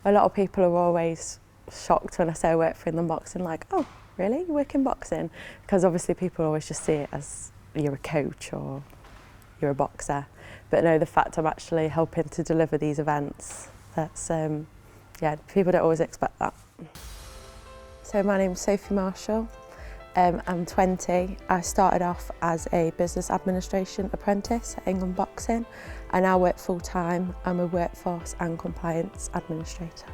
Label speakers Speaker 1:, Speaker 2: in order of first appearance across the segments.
Speaker 1: A lot of people are always shocked when I say I work for inland boxing, like, oh, really? You work in boxing? Because obviously people always just see it as you're a coach or you're a boxer. But no, the fact I'm actually helping to deliver these events, that's, yeah, people don't always expect that. So my name's Sophie Marshall. I'm 20. I started off as a business administration apprentice at England Boxing. I now work full-time. I'm a workforce and compliance administrator.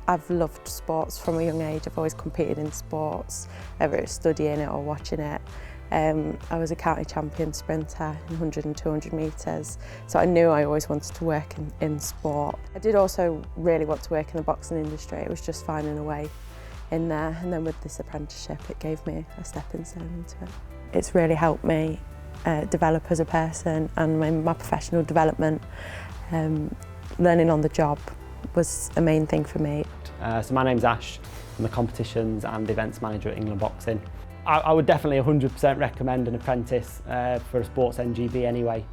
Speaker 1: I've loved sports from a young age. I've always competed in sports, whether it's studying it or watching it. I was a county champion sprinter in 100 and 200 metres, so I knew I always wanted to work in sport. I did also really want to work in the boxing industry. It was just finding a way in there, and then with this apprenticeship it gave me a stepping stone into it. It's really helped me develop as a person and my professional development. Learning on the job was a main thing for me.
Speaker 2: So my name's Ash, I'm the competitions and events manager at England Boxing. I would definitely 100% recommend an apprentice for a sports NGB anyway.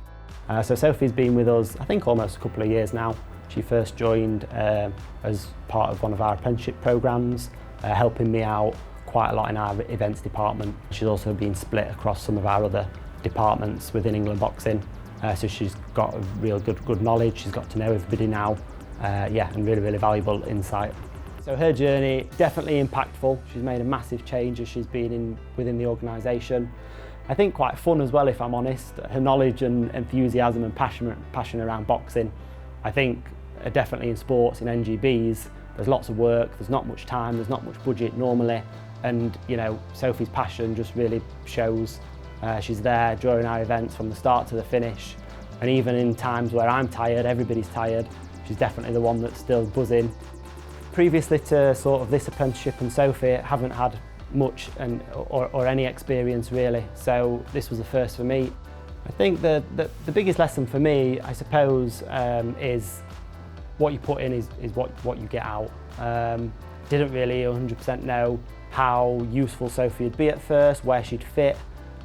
Speaker 2: So Sophie's been with us I think almost a couple of years now. She first joined as part of one of our apprenticeship programmes, helping me out quite a lot in our events department. She's also been split across some of our other departments within England Boxing, so she's got a real good knowledge. She's got to know everybody now, yeah, and really valuable insight. So her journey, definitely impactful. She's made a massive change as she's been within the organisation. I think quite fun as well, if I'm honest. Her knowledge and enthusiasm and passion around boxing, I think are definitely in sports, in NGBs. There's lots of work, there's not much time, there's not much budget normally, and you know, Sophie's passion just really shows. She's there during our events from the start to the finish, and even in times where I'm tired, everybody's tired, she's definitely the one that's still buzzing. Previously to sort of this apprenticeship and Sophie, I haven't had much or any experience really, so this was the first for me. I think the biggest lesson for me, I suppose, is what you put in is what you get out. Didn't really 100% know how useful Sophie would be at first, where she'd fit,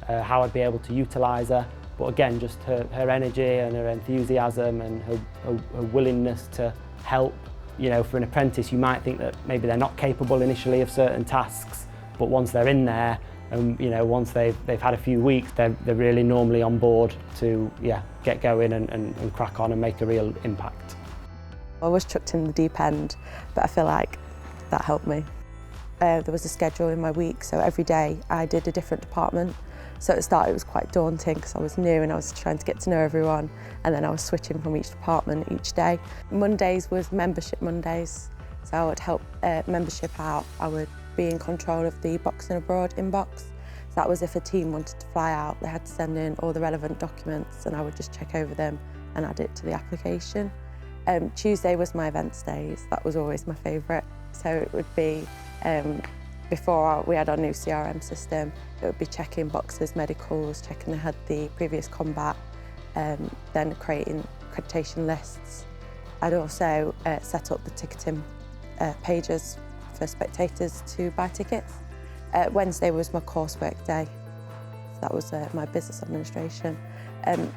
Speaker 2: how I'd be able to utilise her. But again, just her energy and her enthusiasm and her willingness to help. You know, for an apprentice, you might think that maybe they're not capable initially of certain tasks, but once they're in there, and you know, once they've had a few weeks, they're really normally on board to get going and crack on and make a real impact.
Speaker 1: I was chucked in the deep end, but I feel like that helped me. There was a schedule in my week, so every day I did a different department. So at the start it was quite daunting because I was new and I was trying to get to know everyone, and then I was switching from each department each day. Mondays was membership Mondays, so I would help membership out. I would be in control of the Boxing Abroad inbox. So that was if a team wanted to fly out, they had to send in all the relevant documents and I would just check over them and add it to the application. Tuesday was my events days. That was always my favourite. So it would be, before we had our new CRM system, it would be checking boxers' medicals, checking they had the previous combat, then creating accreditation lists. I'd also set up the ticketing pages for spectators to buy tickets. Wednesday was my coursework day. So that was my business administration.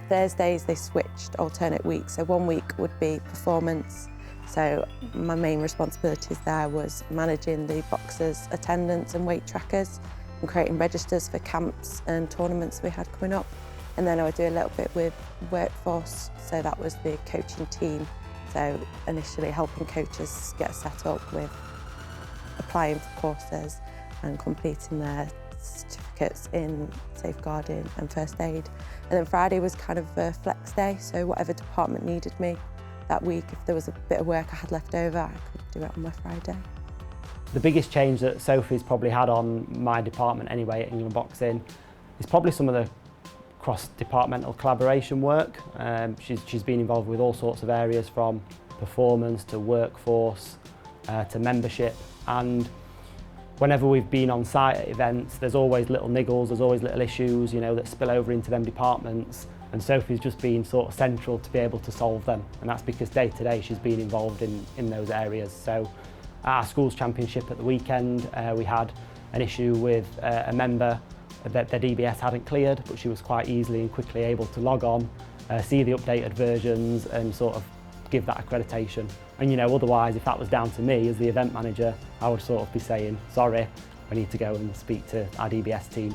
Speaker 1: Thursdays they switched alternate weeks, so one week would be performance. So my main responsibilities there was managing the boxers' attendance and weight trackers and creating registers for camps and tournaments we had coming up. And then I would do a little bit with workforce, so that was the coaching team. So initially helping coaches get set up with applying for courses and completing their certificates in safeguarding and first aid. And then Friday was kind of a flex day, so whatever department needed me that week, if there was a bit of work I had left over, I could do it on my Friday.
Speaker 2: The biggest change that Sophie's probably had on my department anyway at England Boxing is probably some of the cross-departmental collaboration work. She's been involved with all sorts of areas, from performance to workforce to membership, and whenever we've been on site at events, there's always little niggles, there's always little issues, you know, that spill over into them departments, and Sophie's just been sort of central to be able to solve them, and that's because day to day she's been involved in those areas. So at our schools championship at the weekend, we had an issue with a member that their DBS hadn't cleared, but she was quite easily and quickly able to log on, see the updated versions and sort of give that accreditation. And you know, otherwise if that was down to me as the event manager, I would sort of be saying, sorry, I need to go and speak to our DBS team.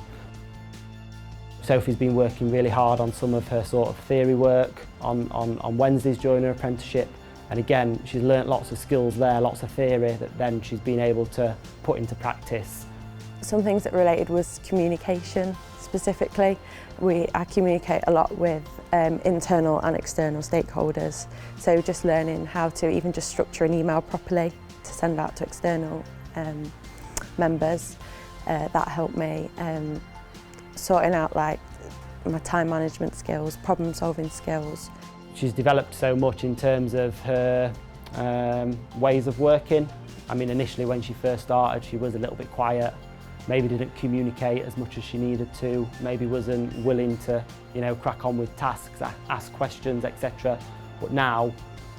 Speaker 2: Sophie's been working really hard on some of her sort of theory work on Wednesdays during her apprenticeship. And again, she's learnt lots of skills there, lots of theory that then she's been able to put into practice.
Speaker 1: Some things that related was communication specifically. I communicate a lot with internal and external stakeholders. So just learning how to even just structure an email properly to send out to external members, that helped me. Sorting out like my time management skills, problem solving skills.
Speaker 2: She's developed so much in terms of her ways of working. I mean, initially when she first started, she was a little bit quiet, maybe didn't communicate as much as she needed to, maybe wasn't willing to, you know, crack on with tasks, ask questions, etc. But now,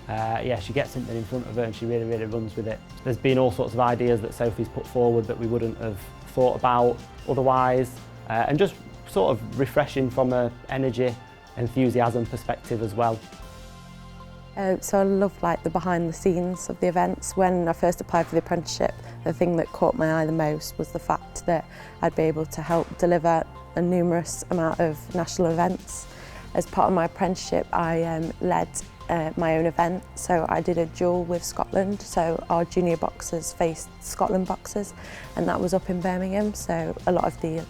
Speaker 2: yeah, she gets something in front of her and she really, really runs with it. There's been all sorts of ideas that Sophie's put forward that we wouldn't have thought about otherwise. And just sort of refreshing from an energy, enthusiasm perspective as well.
Speaker 1: So I love like the behind the scenes of the events. When I first applied for the apprenticeship, the thing that caught my eye the most was the fact that I'd be able to help deliver a numerous amount of national events. As part of my apprenticeship, I led my own event, so I did a duel with Scotland, so our junior boxers faced Scotland boxers, and that was up in Birmingham, so a lot of the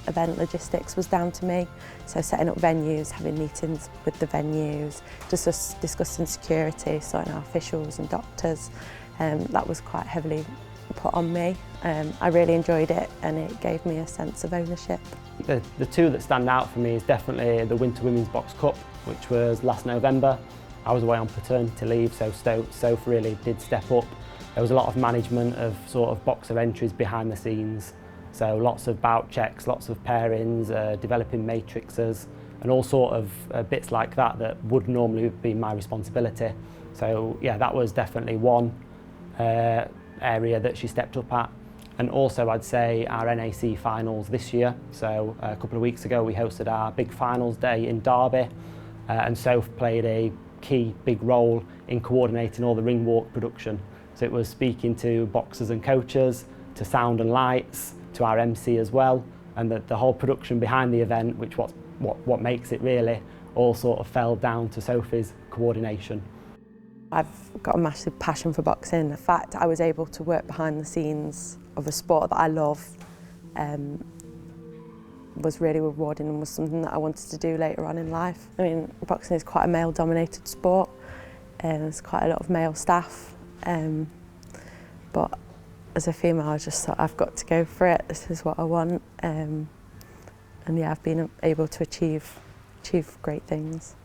Speaker 1: event logistics was down to me, so setting up venues, having meetings with the venues, just discussing security, sorting out officials and doctors, that was quite heavily put on me. I really enjoyed it and it gave me a sense of ownership.
Speaker 2: The two that stand out for me is definitely the Winter Women's Box Cup, which was last November. I was away on paternity leave, so Sophie really did step up. There was a lot of management of sort of boxer entries behind the scenes, so lots of bout checks, lots of pairings, developing matrices, and all sort of bits like that that would normally be my responsibility. So yeah, that was definitely one area that she stepped up at. And also I'd say our NAC finals this year. So a couple of weeks ago we hosted our big finals day in Derby, and Sophie played a key big role in coordinating all the ring walk production. So it was speaking to boxers and coaches, to sound and lights, to our MC as well, and the whole production behind the event, which what makes it really, all sort of fell down to Sophie's coordination.
Speaker 1: I've got a massive passion for boxing. The fact I was able to work behind the scenes of a sport that I love was really rewarding and was something that I wanted to do later on in life. I mean, boxing is quite a male-dominated sport and there's quite a lot of male staff, but as a female I just thought I've got to go for it, this is what I want, and yeah, I've been able to achieve great things.